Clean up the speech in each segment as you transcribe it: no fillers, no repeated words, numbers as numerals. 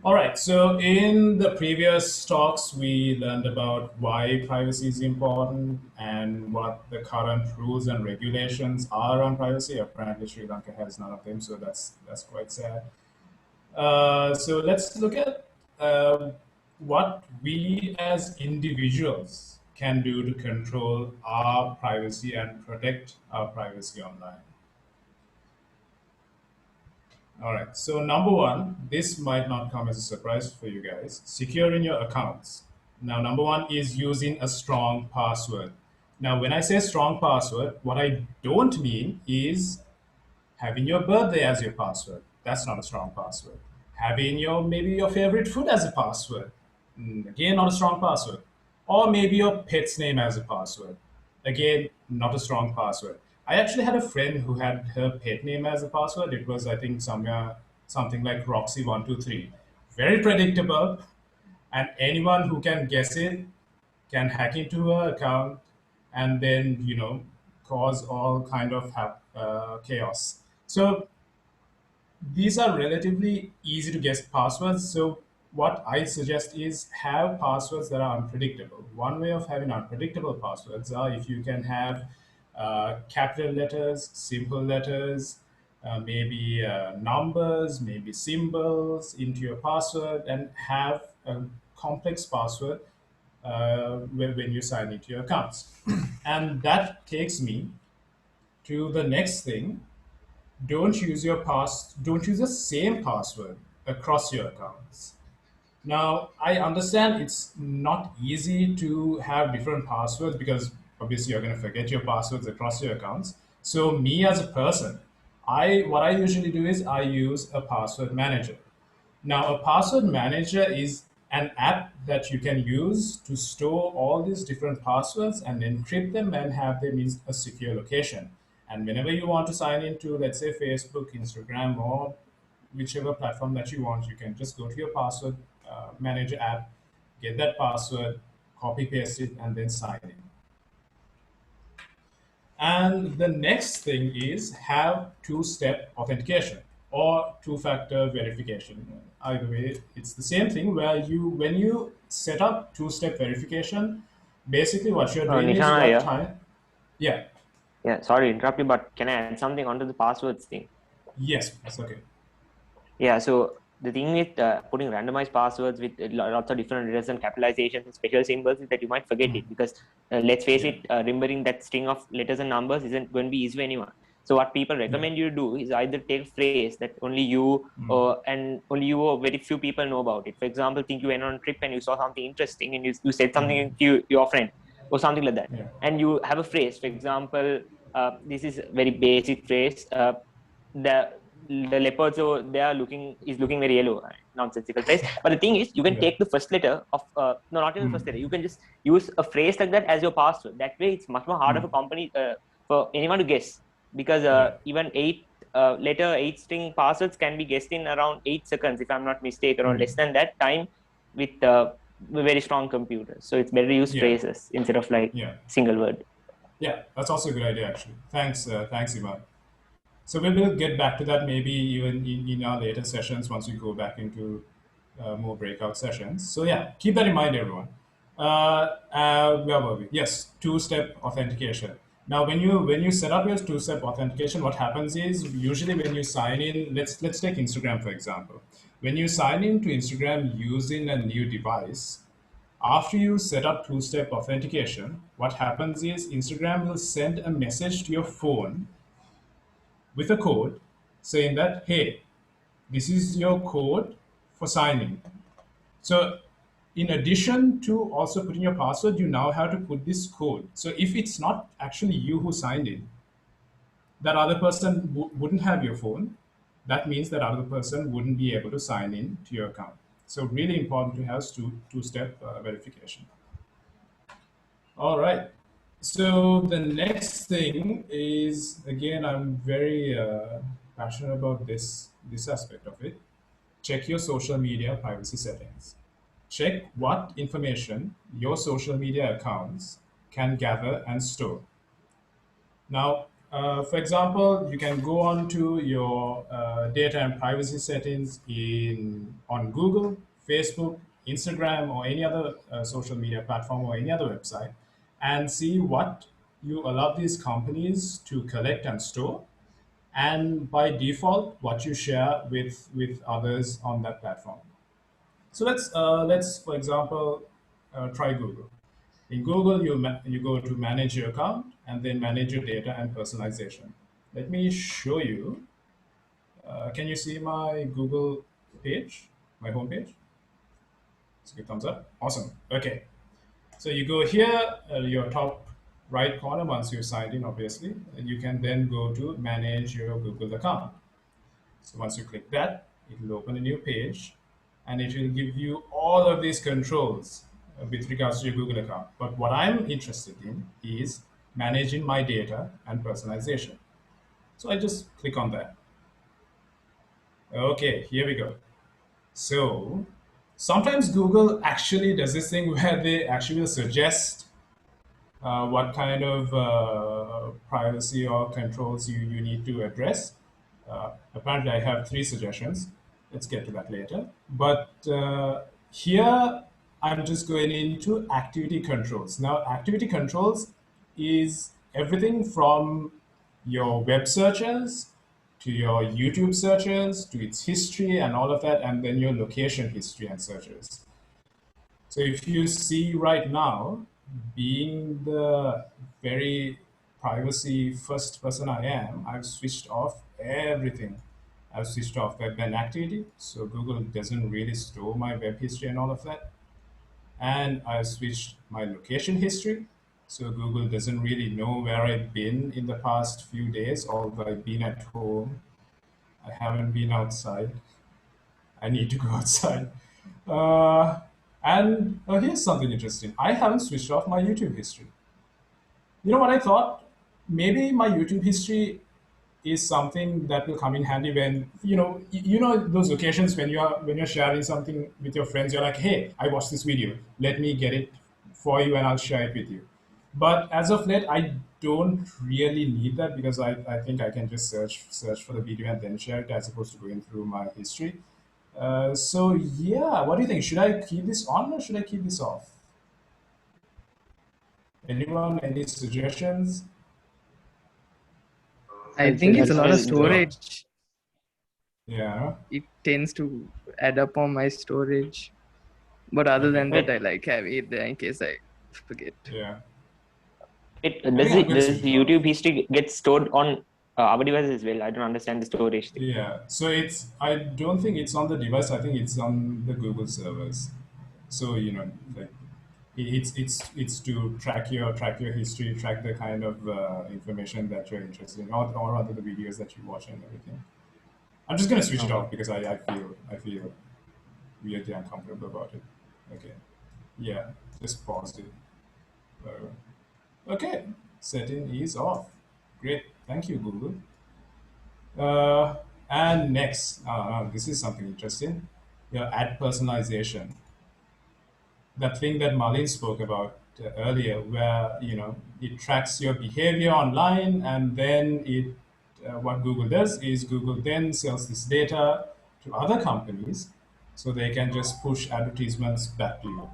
All right, so in the previous talks, we learned about why privacy is important and what the current rules and regulations are on privacy. Apparently, Sri Lanka has none of them, so that's quite sad. So let's look at what we as individuals can do to control our privacy and protect our privacy online. All right. So number one, this might not come as a surprise for you guys. Securing your accounts. Now, number one is using a strong password. Now, when I say strong password, what I don't mean is having your birthday as your password. That's not a strong password. Having maybe your favorite food as a password. Again, not a strong password. Or maybe your pet's name as a password. Again, not a strong password. I actually had a friend who had her pet name as a password. It was, I think, something like Roxy123. Very predictable, and anyone who can guess it can hack into her account and then cause all kind of chaos. So these are relatively easy to guess passwords. So what I suggest is have passwords that are unpredictable. One way of having unpredictable passwords are if you can have capital letters, simple letters, maybe numbers, maybe symbols into your password, and have a complex password when you sign into your accounts. And that takes me to the next thing. Don't use the same password across your accounts. Now, I understand it's not easy to have different passwords because obviously you're going to forget your passwords across your accounts. So me as a person, I what I usually do is I use a password manager. Now, a password manager is an app that you can use to store all these different passwords and encrypt them and have them in a secure location. And whenever you want to sign into, let's say, Facebook, Instagram, or whichever platform that you want, you can just go to your password manager app, get that password, copy paste it, and then sign in. And the next thing is have two-step authentication or two-factor verification. Either way, it's the same thing where when you set up two-step verification, basically what you're doing is Nishana you're here. trying. Yeah. Yeah, sorry to interrupt you, but can I add something onto the passwords thing? Yes, that's okay. Yeah, so the thing with putting randomized passwords with lots of different letters and capitalizations and special symbols is that you might forget it because let's face Yeah. it, remembering that string of letters and numbers isn't going to be easy for anyone. So what people Yeah. recommend you to do is either take a phrase that only you and only you or very few people know about it. For example, think you went on a trip and you saw something interesting and you said something to your friend or something like that. Yeah. And you have a phrase, for example, this is a very basic phrase. The leopards over there looking very yellow, nonsensical phrase. But the thing is, you can Yeah. take the first letter of no, not even the first letter. You can just use a phrase like that as your password. That way, it's much more harder for company for anyone to guess because Yeah. even eight string passwords can be guessed in around 8 seconds, if I'm not mistaken, or less than that time with very strong computers. So it's better to use Yeah. phrases instead of like Yeah. single word. Yeah. That's also a good idea, actually. Thanks, Iman. So we will get back to that maybe even in our later sessions once we go back into more breakout sessions. So yeah, keep that in mind, everyone. Where were we? Yes, two-step authentication. Now, when you set up your two-step authentication, what happens is usually when you sign in, let's take Instagram for example. When you sign in to Instagram using a new device, after you set up two-step authentication, what happens is Instagram will send a message to your phone with a code saying that, hey, this is your code for signing. So in addition to also putting your password, you now have to put this code. So if it's not actually you who signed in, that other person wouldn't have your phone. That means that other person wouldn't be able to sign in to your account. So really important to have two-step verification. All right. So the next thing is, again, I'm very passionate about this aspect of it. Check your social media privacy settings. Check what information your social media accounts can gather and store. Now, For example, you can go on to your data and privacy settings on Google, Facebook, Instagram, or any other social media platform or any other website, and see what you allow these companies to collect and store, and by default, what you share with others on that platform. So let's for example try Google. In Google, you go to manage your account and then manage your data and personalization. Let me show you. Can you see my Google page, my homepage? Let's give thumbs up. Awesome. Okay. So you go here, your top right corner, once you're signed in, obviously, and you can then go to manage your Google account. So once you click that, it will open a new page and it will give you all of these controls with regards to your Google account. But what I'm interested in is managing my data and personalization. So I just click on that. Okay, here we go. So sometimes Google actually does this thing where they actually will suggest what kind of privacy or controls you need to address. Apparently, I have 3 suggestions. Let's get to that later. But here, I'm just going into activity controls. Now, activity controls is everything from your web searches to your YouTube searches to its history and all of that, and then your location history and searches. So if you see right now, being the very privacy first person I am, I've switched off everything. I've switched off web and activity, so Google doesn't really store my web history and all of that. And I've switched my location history, so Google doesn't really know where I've been in the past few days, although I've been at home. I haven't been outside. I need to go outside. And here's something interesting. I haven't switched off my YouTube history. You know what I thought? Maybe my YouTube history is something that will come in handy when you know those occasions when you're sharing something with your friends. You're like, hey, I watched this video. Let me get it for you, and I'll share it with you. But as of late, I don't really need that because I think I can just search for the video and then share it as opposed to going through my history. So yeah, what do you think? Should I keep this on or should I keep this off? Anyone, any suggestions? I think it's a lot of Well, storage. Yeah. It tends to add up on my storage. But other than that, I like having it there in case I forget. Yeah. Does YouTube history get stored on our devices as well? I don't understand the storage thing. Yeah. So I don't think it's on the device. I think it's on the Google servers. So like it's to track your history, track the kind of information that you're interested in, or other the videos that you watch and everything. I'm just gonna switch it off because I feel weirdly uncomfortable about it. Okay. Yeah. Just paused it. Okay. Setting is off. Great. Thank you, Google. And next, this is something interesting. Your ad personalization. That thing that Marlene spoke about earlier, where it tracks your behavior online, and then what Google does is Google then sells this data to other companies, so they can just push advertisements back to you.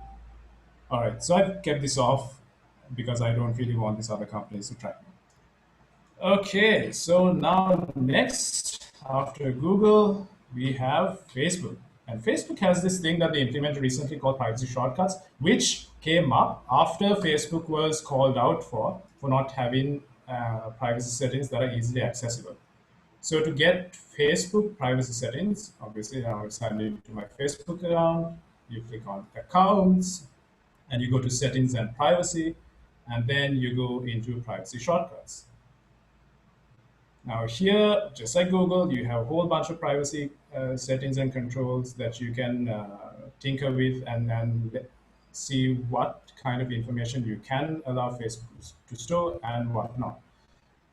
All right, so I've kept this off because I don't really want these other companies to track me. Okay, so now next, after Google, we have Facebook. And Facebook has this thing that they implemented recently called privacy shortcuts, which came up after Facebook was called out for not having privacy settings that are easily accessible. So to get Facebook privacy settings, obviously now it's signed into my Facebook account. You click on accounts and you go to settings and privacy, and then you go into privacy shortcuts. Now here, just like Google, you have a whole bunch of privacy settings and controls that you can tinker with and see what kind of information you can allow Facebook to store and what not.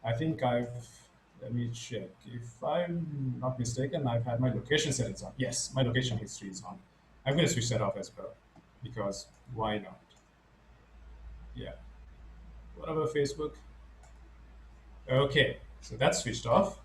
I think let me check. If I'm not mistaken, I've had my location settings on. Yes, my location history is on. I'm going to switch that off as well because why not? Yeah. What about Facebook? Okay, so that's switched off.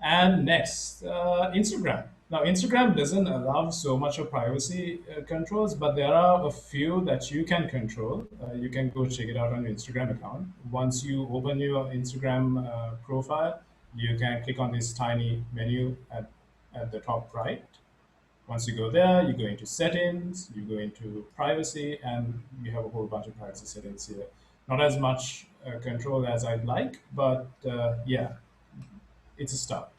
And next, Instagram. Now, Instagram doesn't allow so much of privacy controls, but there are a few that you can control. You can go check it out on your Instagram account. Once you open your Instagram profile, you can click on this tiny menu at the top right. Once you go there, you go into settings, you go into privacy, and you have a whole bunch of privacy settings here. Not as much control as I'd like, but yeah, it's a start.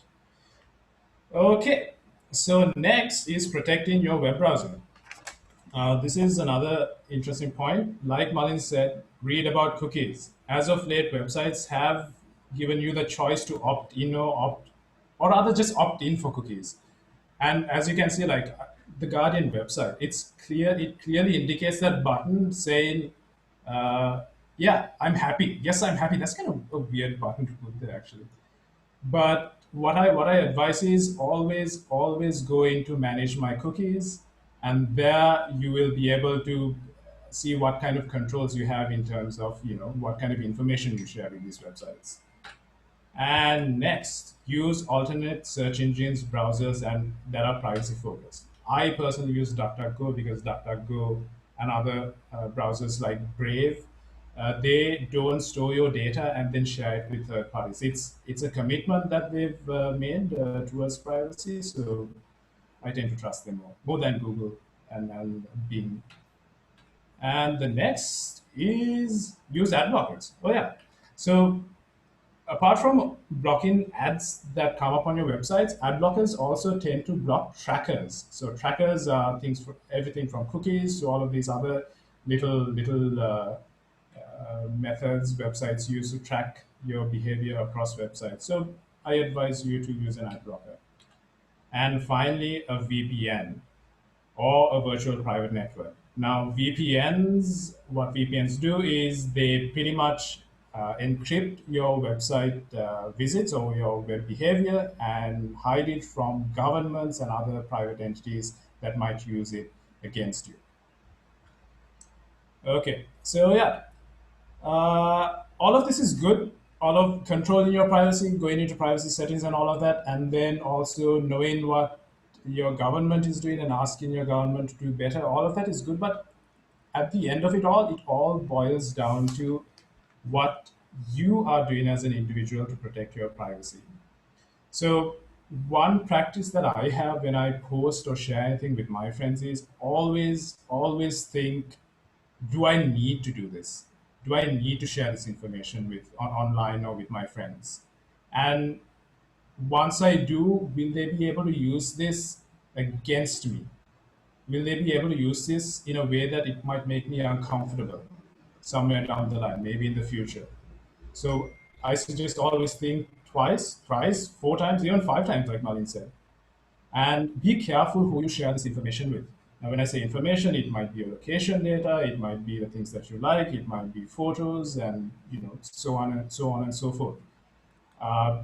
Okay, so next is protecting your web browser. This is another interesting point. Like Malin said, read about cookies. As of late, websites have given you the choice to opt in or rather just opt in for cookies. And as you can see, like the Guardian website, it's clear. It clearly indicates that button saying, "Yeah, I'm happy. Yes, I'm happy." That's kind of a weird button to put there, actually. But what I advise is always go into manage my cookies, and there you will be able to see what kind of controls you have in terms of what kind of information you share with these websites. And next, use alternate search engines, browsers, and that are privacy focused. I personally use DuckDuckGo because DuckDuckGo and other browsers like Brave, they don't store your data and then share it with third parties. It's a commitment that they've made towards privacy, so I tend to trust them more than Google and Bing. And the next is use ad blockers. Oh yeah, so apart from blocking ads that come up on your websites, ad blockers also tend to block trackers. So trackers are things for everything from cookies to all of these other little methods websites use to track your behavior across websites. So I advise you to use an ad blocker. And finally, a VPN or a virtual private network. Now, what VPNs do is they pretty much encrypt your website visits or your web behavior and hide it from governments and other private entities that might use it against you. Okay, so yeah, all of this is good. All of controlling your privacy, going into privacy settings and all of that, and then also knowing what your government is doing and asking your government to do better. All of that is good, but at the end of it all boils down to what you are doing as an individual to protect your privacy. So one practice that I have when I post or share anything with my friends is always think, do I need to do this? Do I need to share this information online or with my friends? And once I do, will they be able to use this against me? Will they be able to use this in a way that it might make me uncomfortable somewhere down the line, maybe in the future? So I suggest always think twice, thrice, four times, even five times, like Malin said. And be careful who you share this information with. Now, when I say information, it might be your location data, it might be the things that you like, it might be photos, and so on and so on and so forth.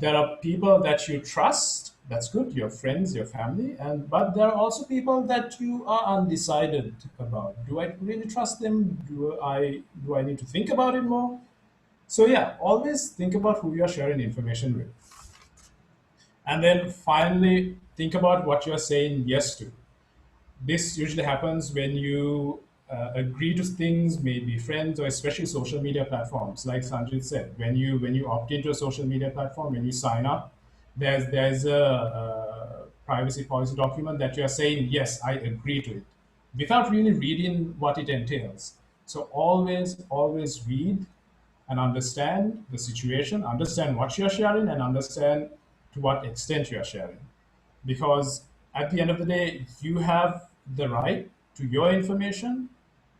There are people that you trust. That's good. Your friends, your family, and but there are also people that you are undecided about. Do I really trust them? Do I need to think about it more? So yeah, always think about who you're sharing information with. And then finally, think about what you're saying yes to. This usually happens when you agree to things, maybe friends or especially social media platforms. Like Sanjit said, when you opt into a social media platform, when you sign up, there's a privacy policy document that you are saying yes, I agree to it, without really reading what it entails. So always read and understand the situation, understand what you're sharing, and understand to what extent you are sharing. Because at the end of the day, you have the right to your information,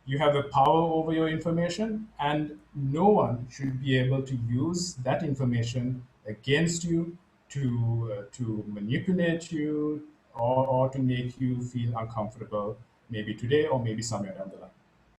you have the power over your information, and no one should be able to use that information against you to manipulate you or to make you feel uncomfortable, maybe today or maybe somewhere down the line.